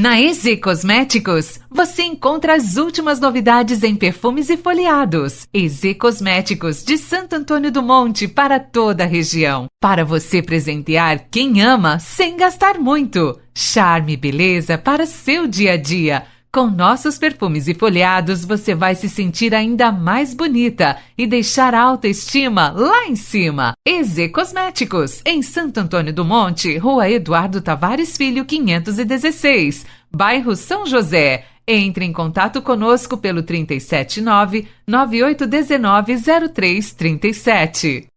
Na EZ Cosméticos, você encontra as últimas novidades em perfumes e folheados. EZ Cosméticos, de Santo Antônio do Monte, para toda a região. Para você presentear quem ama sem gastar muito. Charme e beleza para seu dia a dia. Com nossos perfumes e folheados, você vai se sentir ainda mais bonita e deixar a autoestima lá em cima. EZ Cosméticos, em Santo Antônio do Monte, Rua Eduardo Tavares Filho, 516, bairro São José. Entre em contato conosco pelo 379-9819-0337.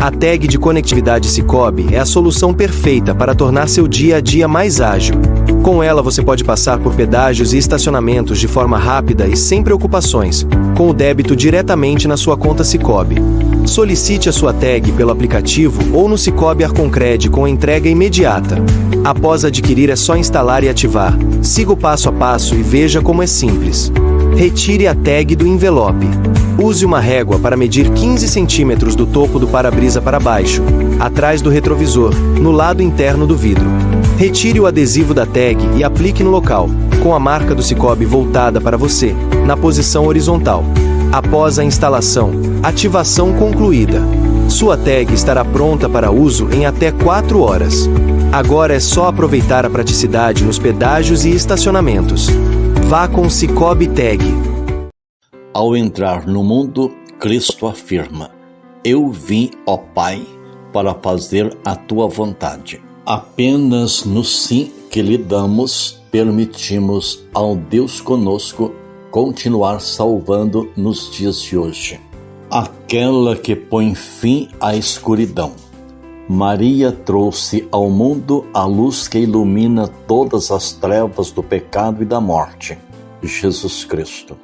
A tag de conectividade Sicoob é a solução perfeita para tornar seu dia a dia mais ágil. Com ela você pode passar por pedágios e estacionamentos de forma rápida e sem preocupações, com o débito diretamente na sua conta Sicoob. Solicite a sua tag pelo aplicativo ou no Sicoob Arconcred com entrega imediata. Após adquirir é só instalar e ativar. Siga o passo a passo e veja como é simples. Retire a tag do envelope. Use uma régua para medir 15 centímetros do topo do para-brisa para baixo, atrás do retrovisor, no lado interno do vidro. Retire o adesivo da tag e aplique no local, com a marca do Sicoob voltada para você, na posição horizontal. Após a instalação, ativação concluída. Sua tag estará pronta para uso em até 4 horas. Agora é só aproveitar a praticidade nos pedágios e estacionamentos. Vá com o Sicoob Tag. Ao entrar no mundo, Cristo afirma: Eu vim, ó Pai, para fazer a tua vontade. Apenas no sim que lhe damos, permitimos ao Deus conosco continuar salvando nos dias de hoje. Aquela que põe fim à escuridão. Maria trouxe ao mundo a luz que ilumina todas as trevas do pecado e da morte, Jesus Cristo.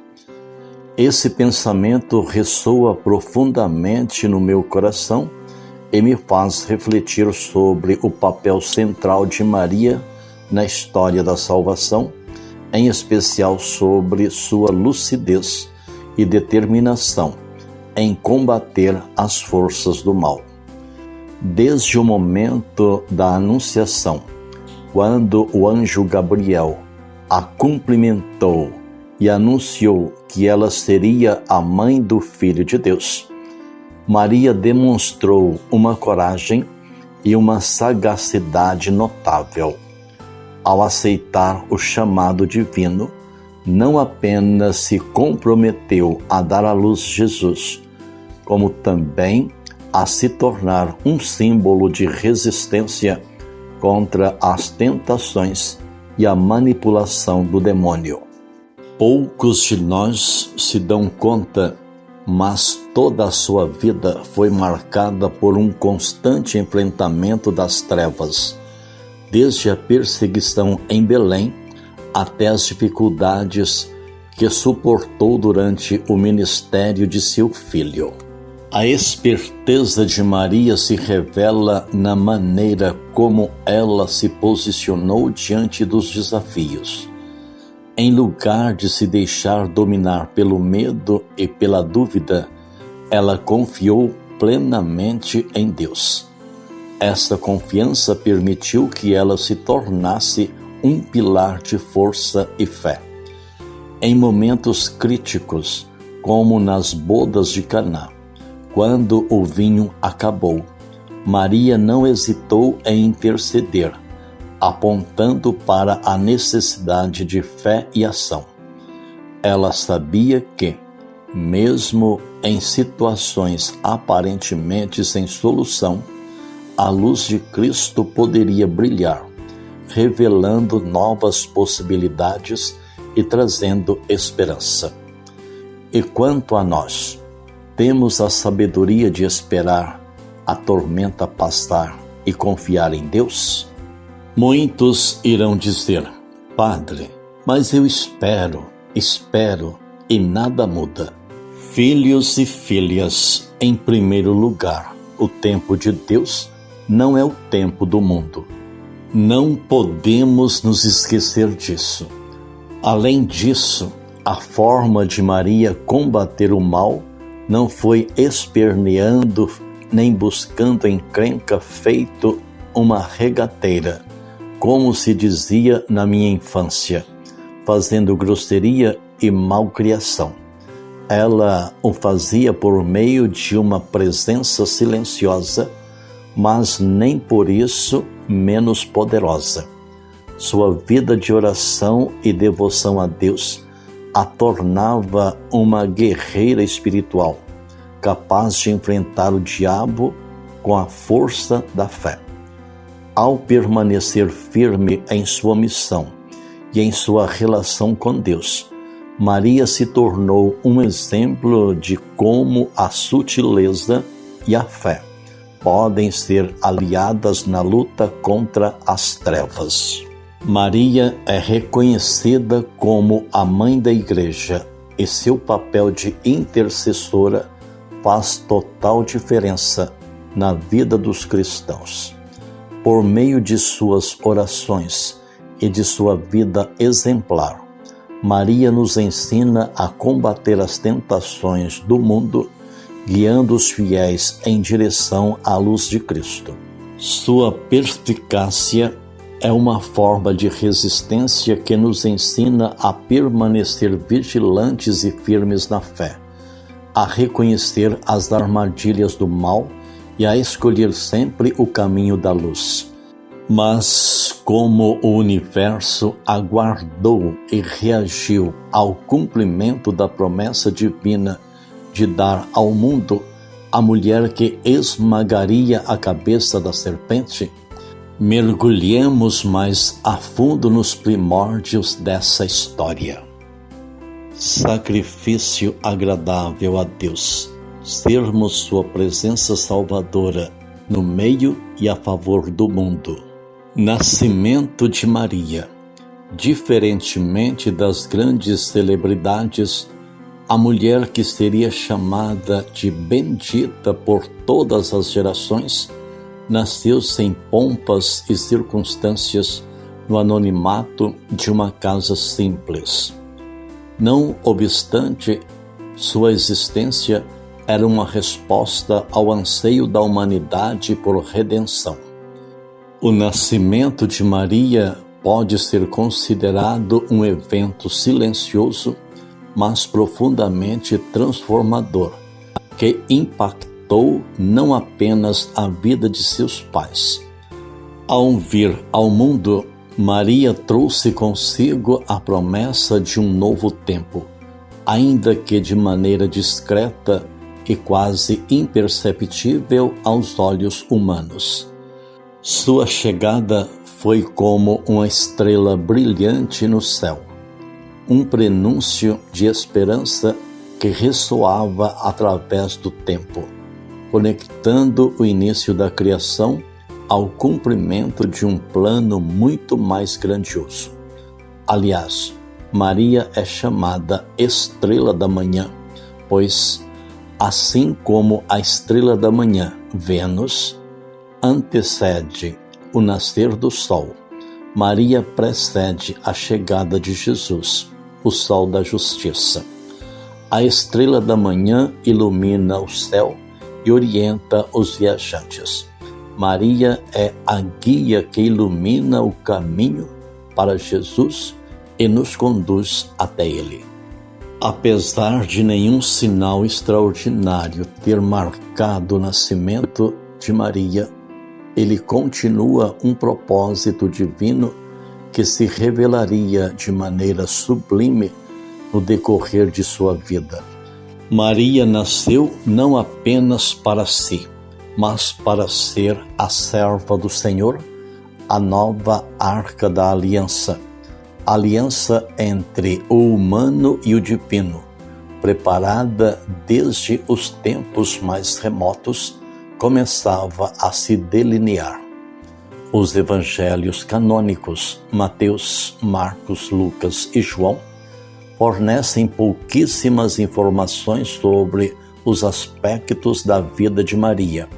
Esse pensamento ressoa profundamente no meu coração e me faz refletir sobre o papel central de Maria na história da salvação, em especial sobre sua lucidez e determinação em combater as forças do mal. Desde o momento da Anunciação, quando o anjo Gabriel a cumprimentou e anunciou que ela seria a mãe do Filho de Deus, Maria demonstrou uma coragem e uma sagacidade notável. Ao aceitar o chamado divino, não apenas se comprometeu a dar à luz Jesus, como também a se tornar um símbolo de resistência contra as tentações e a manipulação do demônio. Poucos de nós se dão conta, mas toda a sua vida foi marcada por um constante enfrentamento das trevas, desde a perseguição em Belém até as dificuldades que suportou durante o ministério de seu filho. A esperteza de Maria se revela na maneira como ela se posicionou diante dos desafios. Em lugar de se deixar dominar pelo medo e pela dúvida, ela confiou plenamente em Deus. Essa confiança permitiu que ela se tornasse um pilar de força e fé. Em momentos críticos, como nas bodas de Caná, quando o vinho acabou, Maria não hesitou em interceder, apontando para a necessidade de fé e ação. Ela sabia que, mesmo em situações aparentemente sem solução, a luz de Cristo poderia brilhar, revelando novas possibilidades e trazendo esperança. E quanto a nós, temos a sabedoria de esperar a tormenta passar e confiar em Deus? Muitos irão dizer: Padre, mas eu espero e nada muda. Filhos e filhas, em primeiro lugar, o tempo de Deus não é o tempo do mundo. Não podemos nos esquecer disso. Além disso, a forma de Maria combater o mal não foi esperneando nem buscando encrenca feito uma regateira, como se dizia na minha infância, fazendo grosseria e malcriação. Ela o fazia por meio de uma presença silenciosa, mas nem por isso menos poderosa. Sua vida de oração e devoção a Deus a tornava uma guerreira espiritual, capaz de enfrentar o diabo com a força da fé. Ao permanecer firme em sua missão e em sua relação com Deus, Maria se tornou um exemplo de como a sutileza e a fé podem ser aliadas na luta contra as trevas. Maria é reconhecida como a mãe da Igreja e seu papel de intercessora faz total diferença na vida dos cristãos. Por meio de suas orações e de sua vida exemplar, Maria nos ensina a combater as tentações do mundo, guiando os fiéis em direção à luz de Cristo. Sua perspicácia é uma forma de resistência que nos ensina a permanecer vigilantes e firmes na fé, a reconhecer as armadilhas do mal e a escolher sempre o caminho da luz. Mas como o universo aguardou e reagiu ao cumprimento da promessa divina de dar ao mundo a mulher que esmagaria a cabeça da serpente, mergulhemos mais a fundo nos primórdios dessa história. Sacrifício agradável a Deus, sermos sua presença salvadora no meio e a favor do mundo. Nascimento de Maria. Diferentemente das grandes celebridades, a mulher que seria chamada de bendita por todas as gerações, nasceu sem pompas e circunstâncias no anonimato de uma casa simples. Não obstante, sua existência era uma resposta ao anseio da humanidade por redenção. O nascimento de Maria pode ser considerado um evento silencioso, mas profundamente transformador, que impactou não apenas a vida de seus pais. Ao vir ao mundo, Maria trouxe consigo a promessa de um novo tempo, ainda que de maneira discreta e quase imperceptível aos olhos humanos. Sua chegada foi como uma estrela brilhante no céu, um prenúncio de esperança que ressoava através do tempo, conectando o início da criação ao cumprimento de um plano muito mais grandioso. Aliás, Maria é chamada Estrela da Manhã, pois, assim como a estrela da manhã, Vênus, antecede o nascer do sol, Maria precede a chegada de Jesus, o sol da justiça. A estrela da manhã ilumina o céu e orienta os viajantes. Maria é a guia que ilumina o caminho para Jesus e nos conduz até Ele. Apesar de nenhum sinal extraordinário ter marcado o nascimento de Maria, ele continua um propósito divino que se revelaria de maneira sublime no decorrer de sua vida. Maria nasceu não apenas para si, mas para ser a serva do Senhor, a nova arca da aliança entre o humano e o divino, preparada desde os tempos mais remotos, começava a se delinear. Os evangelhos canônicos, Mateus, Marcos, Lucas e João, fornecem pouquíssimas informações sobre os aspectos da vida de Maria,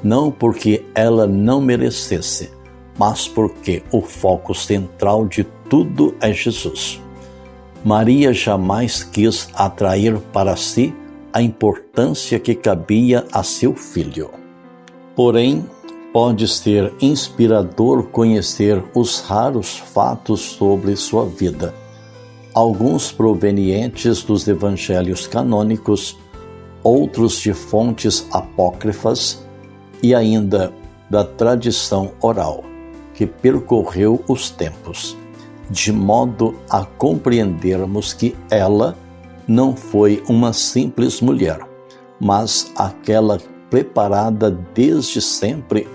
não porque ela não merecesse, mas porque o foco central de tudo é Jesus. Maria jamais quis atrair para si a importância que cabia a seu filho. Porém, pode ser inspirador conhecer os raros fatos sobre sua vida, alguns provenientes dos evangelhos canônicos, outros de fontes apócrifas e ainda da tradição oral, que percorreu os tempos, de modo a compreendermos que ela não foi uma simples mulher, mas aquela preparada desde sempre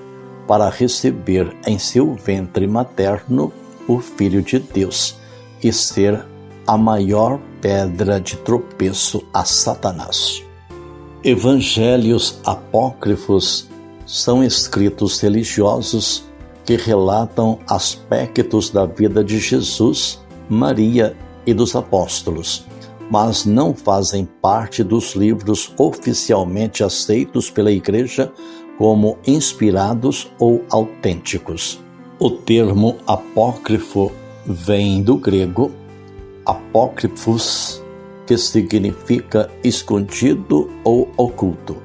para receber em seu ventre materno o Filho de Deus e ser a maior pedra de tropeço a Satanás. Evangelhos apócrifos são escritos religiosos que relatam aspectos da vida de Jesus, Maria e dos apóstolos, mas não fazem parte dos livros oficialmente aceitos pela Igreja como inspirados ou autênticos. O termo apócrifo vem do grego apócrifos, que significa escondido ou oculto.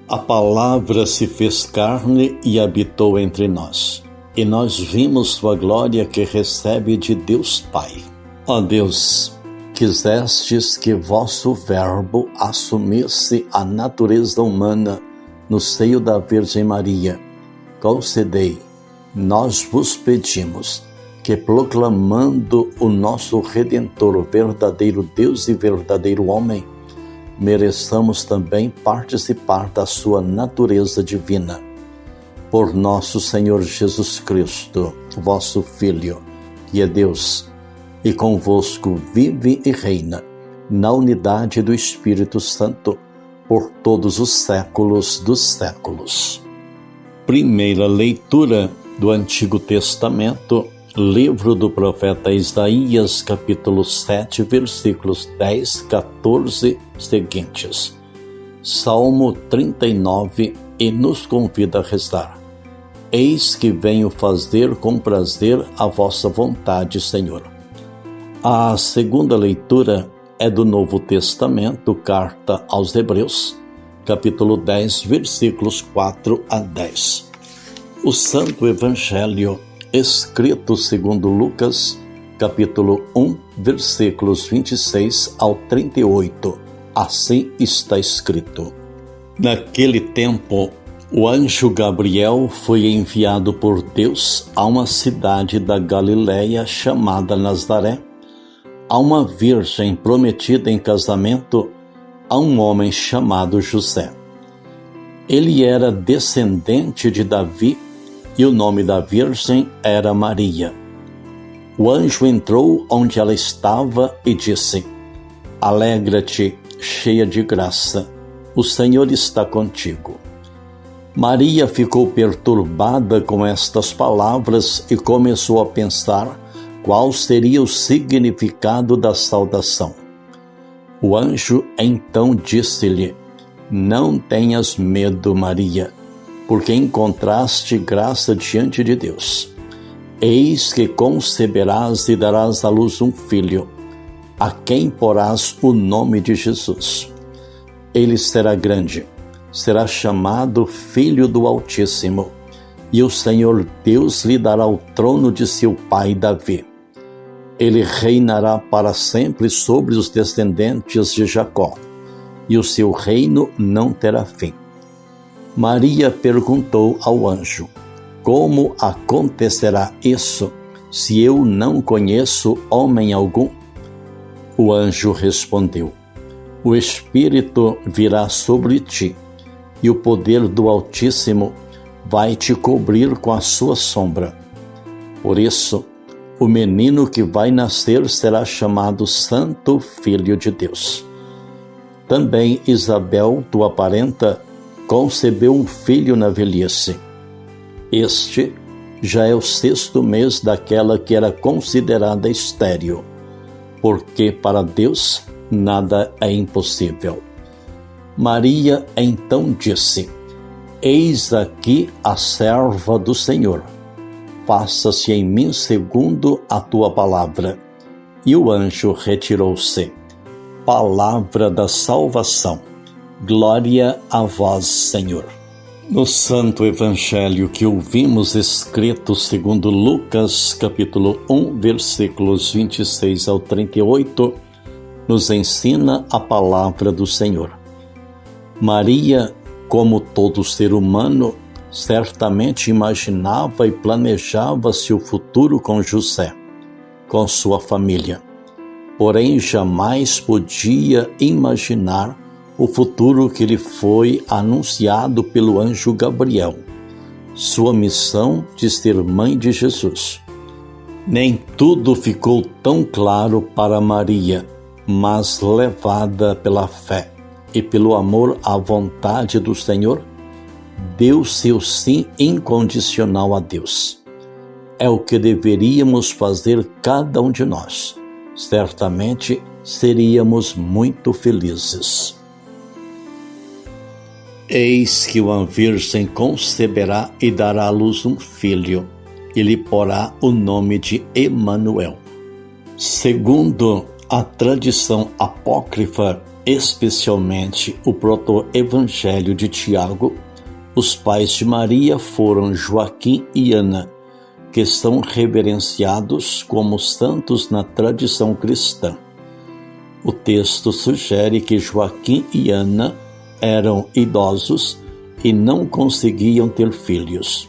A palavra se fez carne e habitou entre nós, e nós vimos sua glória que recebe de Deus Pai. Ó Deus, quisestes que vosso Verbo assumisse a natureza humana no seio da Virgem Maria. Concedei, nós vos pedimos, que proclamando o nosso Redentor, o verdadeiro Deus e verdadeiro homem, mereçamos também participar da sua natureza divina. Por nosso Senhor Jesus Cristo, vosso Filho, que é Deus, e convosco vive e reina, na unidade do Espírito Santo, por todos os séculos dos séculos. Primeira leitura do Antigo Testamento, livro do profeta Isaías, capítulo 7, versículos 10, 14 seguintes. Salmo 39, e nos convida a rezar. Eis que venho fazer com prazer a vossa vontade, Senhor. A segunda leitura é do Novo Testamento, carta aos Hebreus, capítulo 10, versículos 4 a 10. O Santo Evangelho escrito segundo Lucas, capítulo 1, versículos 26 ao 38. Assim está escrito: Naquele tempo, o anjo Gabriel foi enviado por Deus a uma cidade da Galileia chamada Nazaré, a uma virgem prometida em casamento a um homem chamado José. Ele era descendente de Davi e o nome da virgem era Maria. O anjo entrou onde ela estava e disse: Alegra-te, cheia de graça, o Senhor está contigo. Maria ficou perturbada com estas palavras e começou a pensar qual seria o significado da saudação. O anjo então disse-lhe: Não tenhas medo, Maria, porque encontraste graça diante de Deus. Eis que conceberás e darás à luz um filho, a quem porás o nome de Jesus. Ele será grande, será chamado Filho do Altíssimo, e o Senhor Deus lhe dará o trono de seu pai Davi. Ele reinará para sempre sobre os descendentes de Jacó, e o seu reino não terá fim. Maria perguntou ao anjo: Como acontecerá isso, se eu não conheço homem algum? O anjo respondeu: O Espírito virá sobre ti, e o poder do Altíssimo vai te cobrir com a sua sombra. Por isso, o menino que vai nascer será chamado Santo Filho de Deus. Também Isabel, tua parenta, concebeu um filho na velhice. Este já é o 6º mês daquela que era considerada estéril, porque para Deus nada é impossível. Maria então disse: Eis aqui a serva do Senhor. Faça-se em mim segundo a tua palavra. E o anjo retirou-se. Palavra da salvação. Glória a vós, Senhor. No Santo Evangelho que ouvimos escrito segundo Lucas, capítulo 1, versículos 26 ao 38, nos ensina a palavra do Senhor. Maria, como todo ser humano, certamente imaginava e planejava seu futuro com José, com sua família. Porém, jamais podia imaginar o futuro que lhe foi anunciado pelo anjo Gabriel, sua missão de ser mãe de Jesus. Nem tudo ficou tão claro para Maria, mas levada pela fé e pelo amor à vontade do Senhor, deu seu sim incondicional a Deus. É o que deveríamos fazer cada um de nós. Certamente seríamos muito felizes. Eis que uma virgem conceberá e dará à luz um filho, e lhe porá o nome de Emanuel. Segundo a tradição apócrifa, especialmente o proto-evangelho de Tiago, os pais de Maria foram Joaquim e Ana, que são reverenciados como santos na tradição cristã. O texto sugere que Joaquim e Ana eram idosos e não conseguiam ter filhos.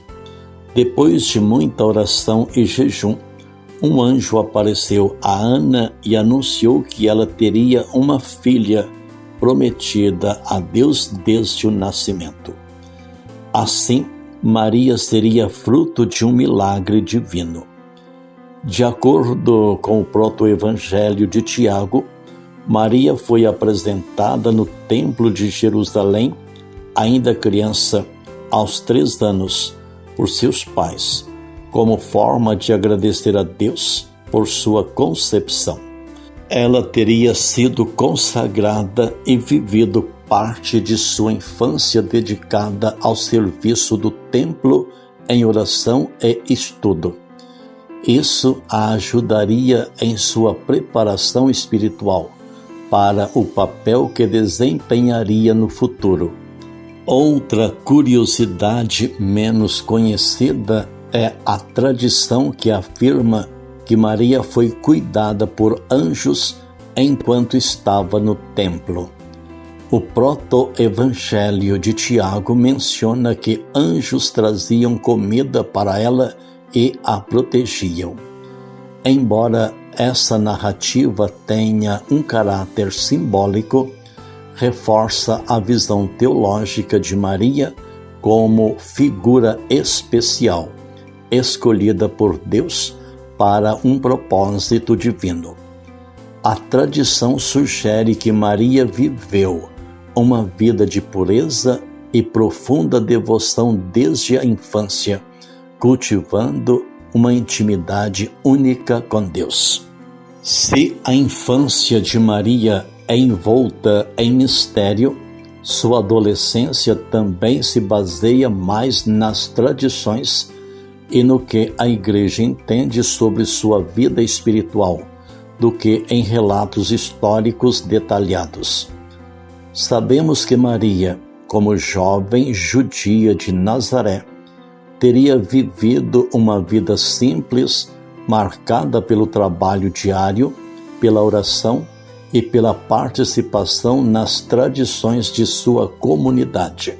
Depois de muita oração e jejum, um anjo apareceu a Ana e anunciou que ela teria uma filha prometida a Deus desde o nascimento. Assim, Maria seria fruto de um milagre divino. De acordo com o proto-evangelho de Tiago, Maria foi apresentada no Templo de Jerusalém, ainda criança, aos 3 anos, por seus pais, como forma de agradecer a Deus por sua concepção. Ela teria sido consagrada e vivido parte de sua infância dedicada ao serviço do templo em oração e estudo. Isso a ajudaria em sua preparação espiritual para o papel que desempenharia no futuro. Outra curiosidade menos conhecida é a tradição que afirma que Maria foi cuidada por anjos enquanto estava no templo. O proto-evangelho de Tiago menciona que anjos traziam comida para ela e a protegiam. Embora essa narrativa tenha um caráter simbólico, reforça a visão teológica de Maria como figura especial, escolhida por Deus para um propósito divino. A tradição sugere que Maria viveu uma vida de pureza e profunda devoção desde a infância, cultivando uma intimidade única com Deus. Se a infância de Maria é envolta em mistério, sua adolescência também se baseia mais nas tradições e no que a Igreja entende sobre sua vida espiritual, do que em relatos históricos detalhados. Sabemos que Maria, como jovem judia de Nazaré, teria vivido uma vida simples, marcada pelo trabalho diário, pela oração e pela participação nas tradições de sua comunidade.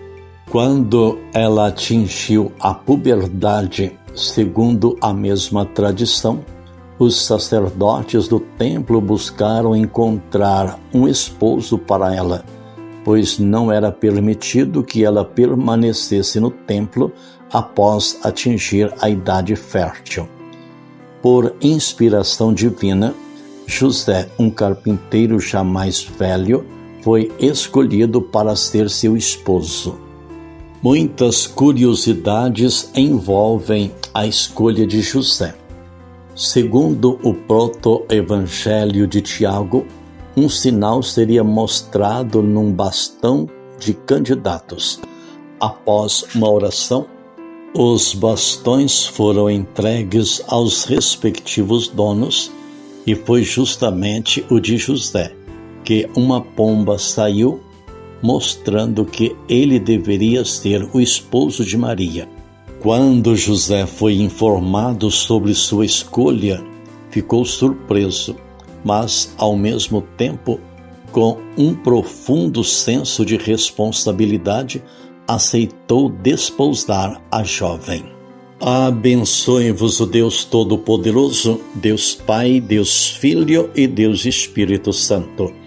Quando ela atingiu a puberdade, segundo a mesma tradição, os sacerdotes do templo buscaram encontrar um esposo para ela, pois não era permitido que ela permanecesse no templo após atingir a idade fértil. Por inspiração divina, José, um carpinteiro já mais velho, foi escolhido para ser seu esposo. Muitas curiosidades envolvem a escolha de José. Segundo o proto-evangelho de Tiago, um sinal seria mostrado num bastão de candidatos. Após uma oração, os bastões foram entregues aos respectivos donos e foi justamente o de José que uma pomba saiu mostrando que ele deveria ser o esposo de Maria. Quando José foi informado sobre sua escolha, ficou surpreso, mas, ao mesmo tempo, com um profundo senso de responsabilidade, aceitou desposar a jovem. Abençoe-vos o Deus Todo-Poderoso, Deus Pai, Deus Filho e Deus Espírito Santo.